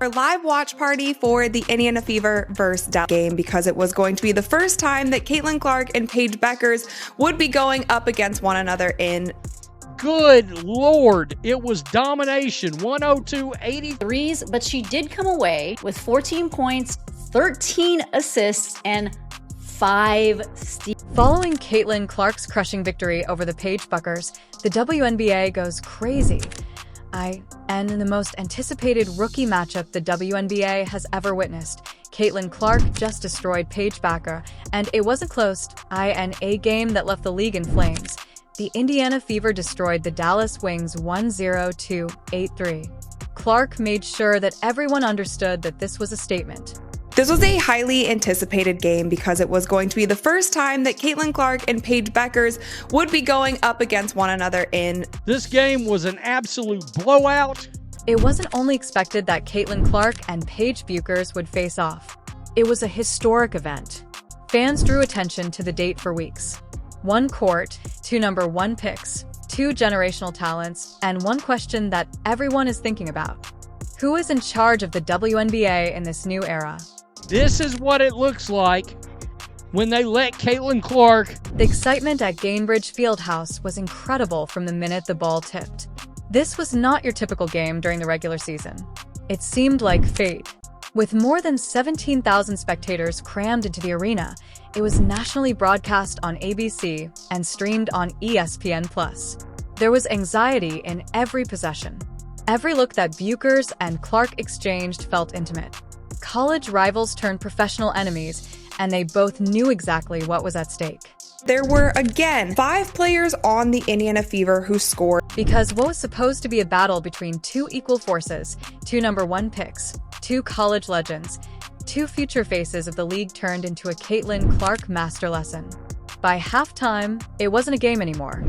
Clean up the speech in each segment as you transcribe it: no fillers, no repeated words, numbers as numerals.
our live watch party for the Indiana Fever vs. Dallas game because it was going to be the first time that Caitlin Clark and Paige Bueckers would be going up against one another in. Good Lord, it was domination, 102-83. But she did come away with 14 points, 13 assists, and 5 steals. Following Caitlin Clark's crushing victory over the Paige Bueckers, the WNBA goes crazy. And in the most anticipated rookie matchup the WNBA has ever witnessed, Caitlin Clark just destroyed Paige Bueckers, and it wasn't close. In a game that left the league in flames, the Indiana Fever destroyed the Dallas Wings 102-83. Clark made sure that everyone understood that this was a statement. This was a highly anticipated game because it was going to be the first time that Caitlin Clark and Paige Bueckers would be going up against one another in. This game was an absolute blowout. It wasn't only expected that Caitlin Clark and Paige Bueckers would face off. It was a historic event. Fans drew attention to the date for weeks. One court, 2 number 1 picks, 2 generational talents, and one question that everyone is thinking about. Who is in charge of the WNBA in this new era? This is what it looks like when they let Caitlin Clark. The excitement at Gainbridge Fieldhouse was incredible from the minute the ball tipped. This was not your typical game during the regular season. It seemed like fate. With more than 17,000 spectators crammed into the arena, it was nationally broadcast on ABC and streamed on ESPN+. There was anxiety in every possession. Every look that Bueckers and Clark exchanged felt intimate. College rivals turned professional enemies, and they both knew exactly what was at stake. There were, again, 5 players on the Indiana Fever who scored. Because what was supposed to be a battle between 2 equal forces, 2 number 1 picks, 2 college legends, 2 future faces of the league turned into a Caitlin Clark master lesson. By halftime, it wasn't a game anymore.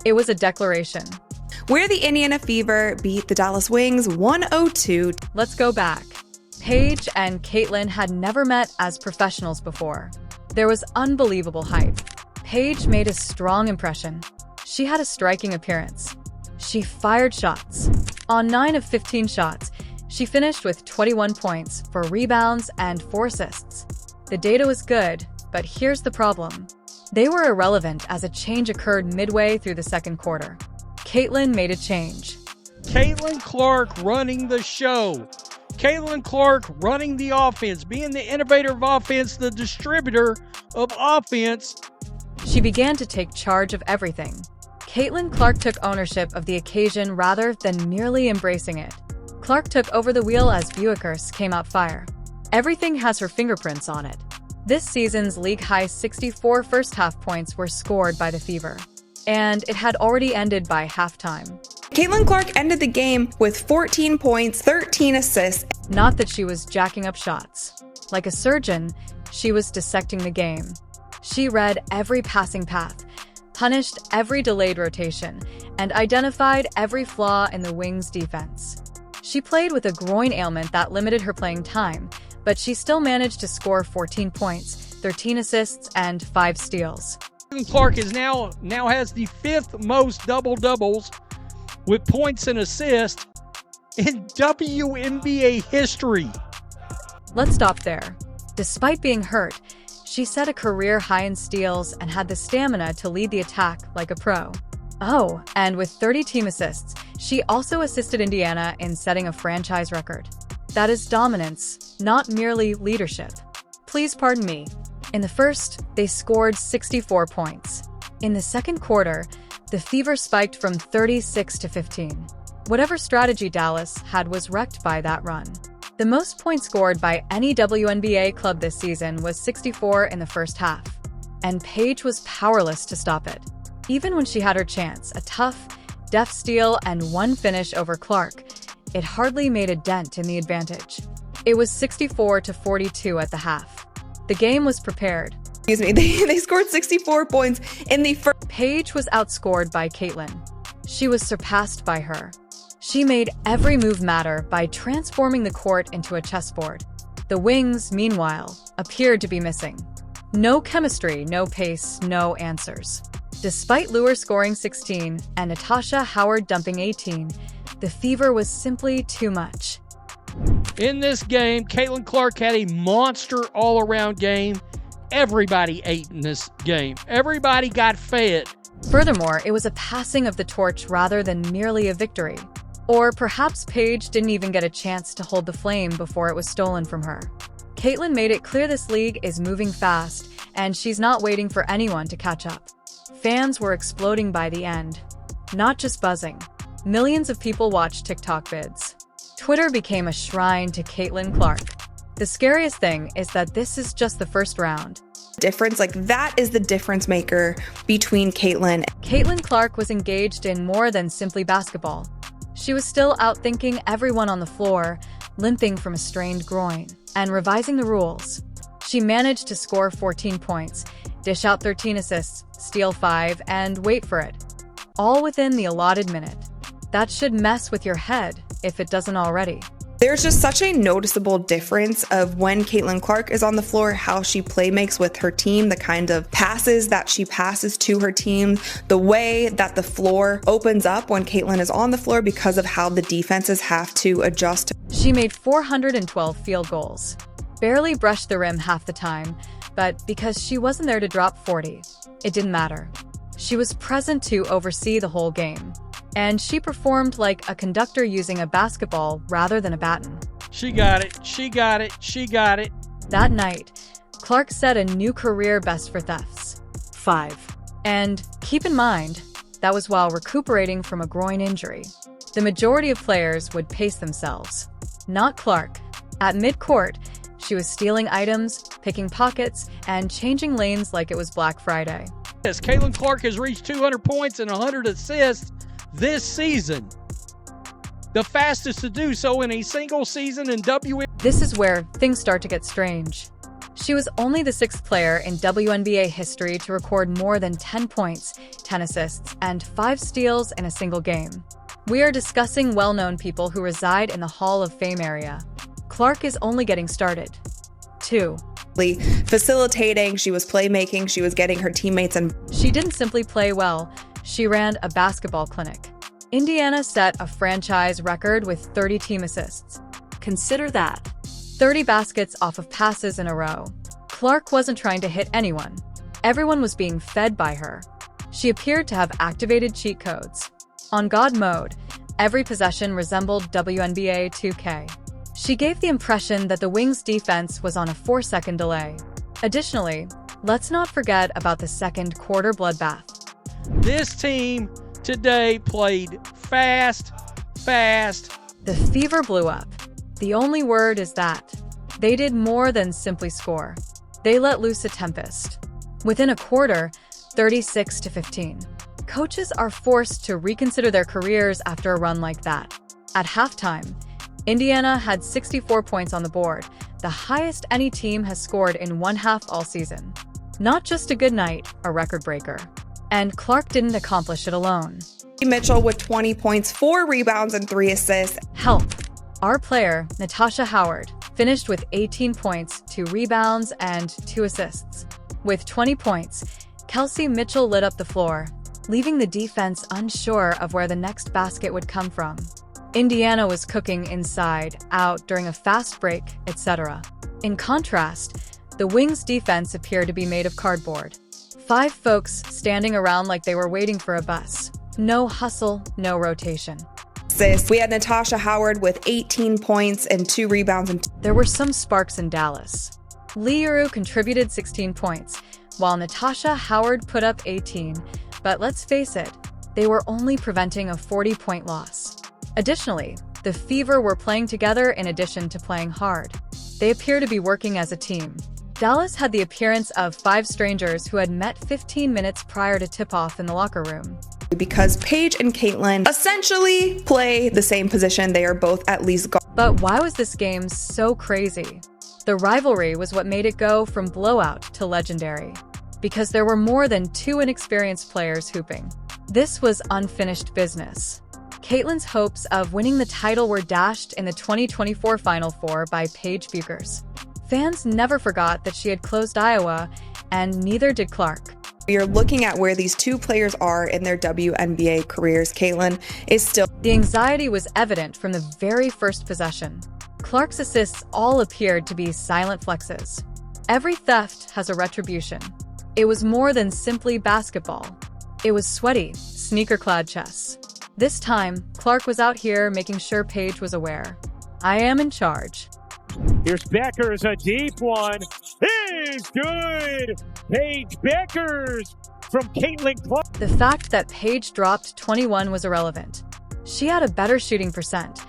It was a declaration. Where the Indiana Fever beat the Dallas Wings 102. Let's go back. Paige and Caitlin had never met as professionals before. There was unbelievable hype. Paige made a strong impression. She had a striking appearance. She fired shots. On 9 of 15 shots, she finished with 21 points, 4 rebounds, and 4 assists. The data was good, but here's the problem. They were irrelevant as a change occurred midway through the second quarter. Caitlin made a change. Caitlin Clark running the show. Caitlin Clark running the offense, being the innovator of offense, the distributor of offense. She began to take charge of everything. Caitlin Clark took ownership of the occasion rather than merely embracing it. Clark took over the wheel as Bueckers came out fire. Everything has her fingerprints on it. This season's league-high 64 first-half points were scored by the Fever, and it had already ended by halftime. Caitlin Clark ended the game with 14 points, 13 assists. Not that she was jacking up shots. Like a surgeon, she was dissecting the game. She read every passing path, punished every delayed rotation, and identified every flaw in the Wings' defense. She played with a groin ailment that limited her playing time, but she still managed to score 14 points, 13 assists, and 5 steals. Caitlin Clark is now has the 5th most double-doubles with points and assists in WNBA history. Let's stop there. Despite being hurt, she set a career high in steals and had the stamina to lead the attack like a pro. Oh, and with 30 team assists, she also assisted Indiana in setting a franchise record. That is dominance, not merely leadership. Please pardon me. In the first, they scored 64 points. In the second quarter, the Fever spiked from 36 to 15. Whatever strategy Dallas had was wrecked by that run. The most points scored by any WNBA club this season was 64 in the first half, and Paige was powerless to stop it. Even when she had her chance, a tough, deft steal and one finish over Clark, it hardly made a dent in the advantage. It was 64 to 42 at the half. The game was prepared. They scored 64 points in the first. Paige was outscored by Caitlin. She was surpassed by her. She made every move matter by transforming the court into a chessboard. The Wings, meanwhile, appeared to be missing. No chemistry, no pace, no answers. Despite Lure scoring 16 and Natasha Howard dumping 18, the Fever was simply too much. In this game, Caitlin Clark had a monster all-around game. Everybody ate in this game. Everybody got fed. Furthermore, it was a passing of the torch rather than merely a victory. Or perhaps Paige didn't even get a chance to hold the flame before it was stolen from her. Caitlin made it clear this league is moving fast, and she's not waiting for anyone to catch up. Fans were exploding by the end. Not just buzzing. Millions of people watched TikTok vids. Twitter became a shrine to Caitlin Clark. The scariest thing is that this is just the first round. Difference, like that is the difference maker between Caitlin. Caitlin Clark was engaged in more than simply basketball. She was still outthinking everyone on the floor, limping from a strained groin, and revising the rules. She managed to score 14 points, dish out 13 assists, steal 5, and wait for it. All within the allotted minute. That should mess with your head, if it doesn't already. There's just such a noticeable difference of when Caitlin Clark is on the floor, how she play makes with her team, the kind of passes that she passes to her team, the way that the floor opens up when Caitlin is on the floor because of how the defenses have to adjust. She made 412 field goals. Barely brushed the rim half the time, but because she wasn't there to drop 40, it didn't matter. She was present to oversee the whole game. And she performed like a conductor using a basketball rather than a baton. She got it. She got it. She got it. That night, Clark set a new career best for thefts, 5. And keep in mind, that was while recuperating from a groin injury. The majority of players would pace themselves. Not Clark. At mid-court, she was stealing items, picking pockets, and changing lanes like it was Black Friday. Yes, Caitlin Clark has reached 200 points and 100 assists this season. The fastest to do so in a single season in WNBA. This is where things start to get strange. She was only the 6th player in WNBA history to record more than 10 points, 10 assists, and 5 steals in a single game. We are discussing well-known people who reside in the Hall of Fame area. Clark is only getting started. 2. Facilitating, she was playmaking, she was getting her teammates and She didn't simply play well, she ran a basketball clinic. Indiana set a franchise record with 30 team assists. Consider that. 30 baskets off of passes in a row. Clark wasn't trying to hit anyone. Everyone was being fed by her. She appeared to have activated cheat codes. On God mode, every possession resembled WNBA 2K. She gave the impression that the Wings' defense was on a 4-second delay. Additionally, let's not forget about the second quarter bloodbath. This team today played fast. The fever blew up. The only word is that. They did more than simply score. They let loose a tempest. Within a quarter, 36-15. Coaches are forced to reconsider their careers after a run like that. At halftime, Indiana had 64 points on the board, the highest any team has scored in one half all season. Not just a good night, a record breaker. And Clark didn't accomplish it alone. Mitchell with 20 points, 4 rebounds, and 3 assists. Help! Our player, Natasha Howard, finished with 18 points, 2 rebounds, and 2 assists. With 20 points, Kelsey Mitchell lit up the floor, leaving the defense unsure of where the next basket would come from. Indiana was cooking inside, out, during a fast break, etc. In contrast, the Wings' defense appeared to be made of cardboard. 5 folks standing around like they were waiting for a bus. No hustle, no rotation. We had Natasha Howard with 18 points and 2 rebounds. There were some sparks in Dallas. Liuru contributed 16 points, while Natasha Howard put up 18. But let's face it, they were only preventing a 40-point loss. Additionally, the Fever were playing together in addition to playing hard. They appear to be working as a team. Dallas had the appearance of 5 strangers who had met 15 minutes prior to tip-off in the locker room. Because Paige and Caitlin essentially play the same position, they are both at least guard. But why was this game so crazy? The rivalry was what made it go from blowout to legendary. Because there were more than 2 inexperienced players hooping. This was unfinished business. Caitlin's hopes of winning the title were dashed in the 2024 Final Four by Paige Bueckers. Fans never forgot that she had closed Iowa, and neither did Clark. We are looking at where these 2 players are in their WNBA careers. Caitlin is still... The anxiety was evident from the very first possession. Clark's assists all appeared to be silent flexes. Every theft has a retribution. It was more than simply basketball. It was sweaty, sneaker-clad chess. This time, Clark was out here making sure Paige was aware. I am in charge. Here's Bueckers, a deep one. Is good! Paige Bueckers from Caitlin Clark. The fact that Paige dropped 21 was irrelevant. She had a better shooting percent,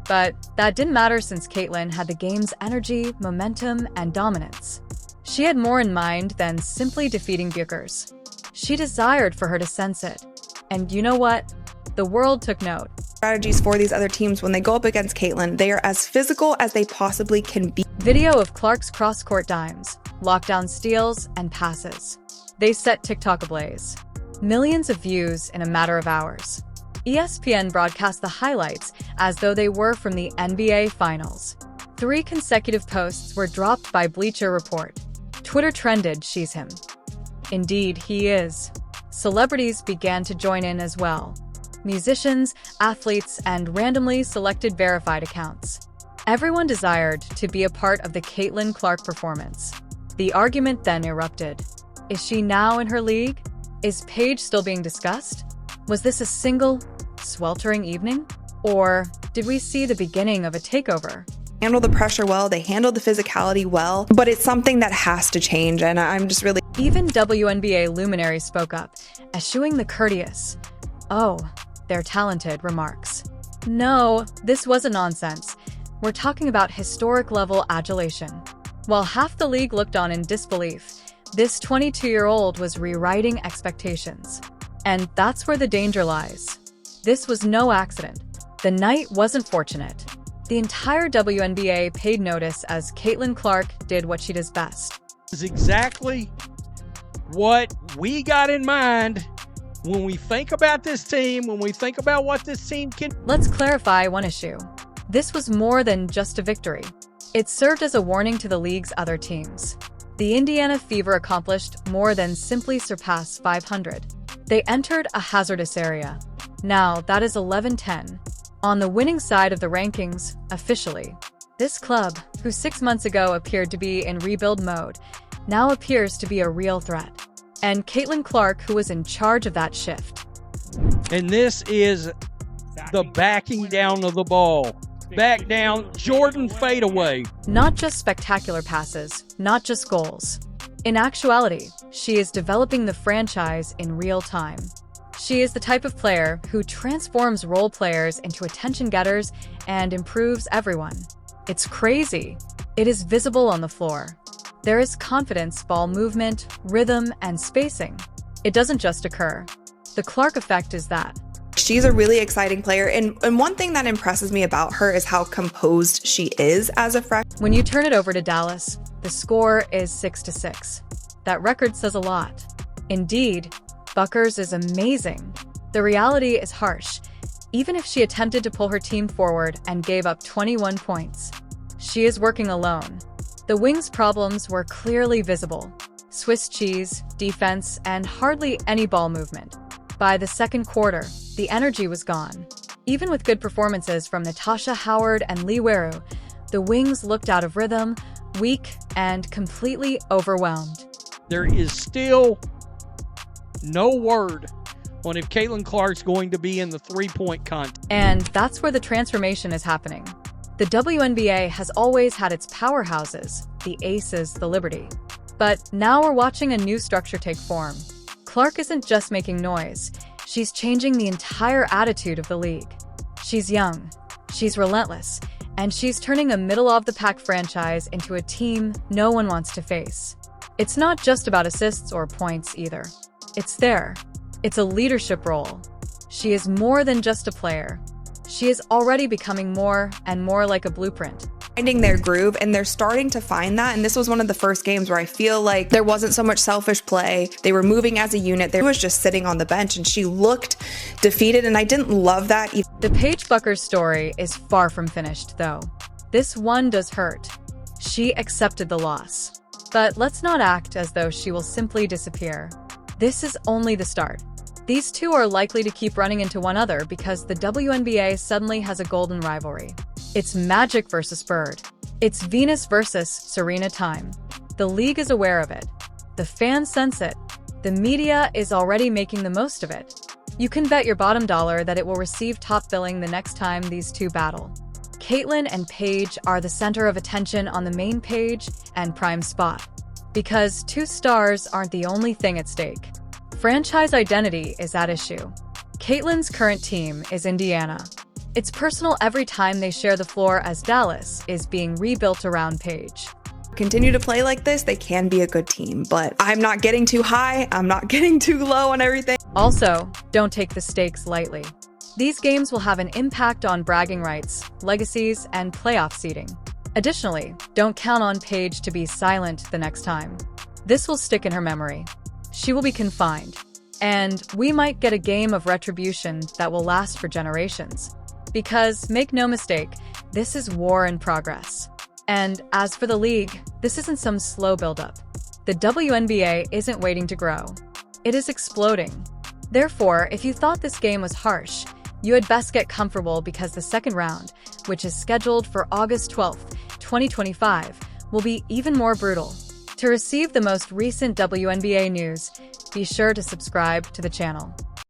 but that didn't matter since Caitlin had the game's energy, momentum, and dominance. She had more in mind than simply defeating Bueckers. She desired for her to sense it. And you know what? The world took note. Strategies for these other teams when they go up against Caitlin, they are as physical as they possibly can be. Video of Clark's cross-court dimes, lockdown steals, and passes. They set TikTok ablaze. Millions of views in a matter of hours. ESPN broadcast the highlights as though they were from the NBA Finals. 3 consecutive posts were dropped by Bleacher Report. Twitter trended, "She's him." Indeed, he is. Celebrities began to join in as well. Musicians, athletes, and randomly selected verified accounts. Everyone desired to be a part of the Caitlin Clark performance. The argument then erupted. Is she now in her league? Is Paige still being discussed? Was this a single, sweltering evening? Or did we see the beginning of a takeover? Handle the pressure well, they handle the physicality well, but it's something that has to change, and I'm just really... Even WNBA luminaries spoke up, eschewing the courteous, "Oh, they're talented," remarks. No, this wasn't nonsense. We're talking about historic-level adulation. While half the league looked on in disbelief, this 22-year-old was rewriting expectations. And that's where the danger lies. This was no accident. The night wasn't fortunate. The entire WNBA paid notice as Caitlin Clark did what she does best. Is exactly what we got in mind when we think about this team, when we think about what this team can... Let's clarify one issue. This was more than just a victory. It served as a warning to the league's other teams. The Indiana Fever accomplished more than simply surpass 500. They entered a hazardous area. Now, that is 11-10. On the winning side of the rankings, officially. This club, who 6 months ago appeared to be in rebuild mode, now appears to be a real threat. And Caitlin Clark, who was in charge of that shift. And this is the backing down of the ball. Back down, Jordan fadeaway. Not just spectacular passes, not just goals. In actuality, she is developing the franchise in real time. She is the type of player who transforms role players into attention getters and improves everyone. It's crazy. It is visible on the floor. There is confidence, ball movement, rhythm, and spacing. It doesn't just occur. The Clark effect is that. She's a really exciting player, and one thing that impresses me about her is how composed she is as a freshman. When you turn it over to Dallas, the score is 6-6. That record says a lot. Indeed, Bueckers is amazing. The reality is harsh. Even if she attempted to pull her team forward and gave up 21 points, she is working alone. The Wings' problems were clearly visible. Swiss cheese, defense, and hardly any ball movement. By the second quarter, the energy was gone. Even with good performances from Natasha Howard and Lee Weru, the Wings looked out of rhythm, weak, and completely overwhelmed. There is still no word on if Caitlin Clark's going to be in the three-point contest. And that's where the transformation is happening. The WNBA has always had its powerhouses, the Aces, the Liberty. But now we're watching a new structure take form. Clark isn't just making noise, she's changing the entire attitude of the league. She's young, she's relentless, and she's turning a middle-of-the-pack franchise into a team no one wants to face. It's not just about assists or points either. It's there. It's a leadership role. She is more than just a player. She is already becoming more and more like a blueprint. Finding their groove, and they're starting to find that. And this was one of the first games where I feel like there wasn't so much selfish play. They were moving as a unit. They was just sitting on the bench, and she looked defeated, and I didn't love that. The Paige Bueckers story is far from finished, though. This one does hurt. She accepted the loss. But let's not act as though she will simply disappear. This is only the start. These two are likely to keep running into one another because the WNBA suddenly has a golden rivalry. It's Magic versus Bird. It's Venus versus Serena time. The league is aware of it. The fans sense it. The media is already making the most of it. You can bet your bottom dollar that it will receive top billing the next time these two battle. Caitlin and Paige are the center of attention on the main page and prime spot. Because two stars aren't the only thing at stake. Franchise identity is at issue. Caitlin's current team is Indiana. It's personal every time they share the floor as Dallas is being rebuilt around Paige. Continue to play like this, they can be a good team, but I'm not getting too high, I'm not getting too low on everything. Also, don't take the stakes lightly. These games will have an impact on bragging rights, legacies, and playoff seeding. Additionally, don't count on Paige to be silent the next time. This will stick in her memory. She will be confined, and we might get a game of retribution that will last for generations. Because, make no mistake, this is war in progress. And as for the league, this isn't some slow buildup. The WNBA isn't waiting to grow. It is exploding. Therefore, if you thought this game was harsh, you had best get comfortable because the second round, which is scheduled for August 12th, 2025, will be even more brutal. To receive the most recent WNBA news, be sure to subscribe to the channel.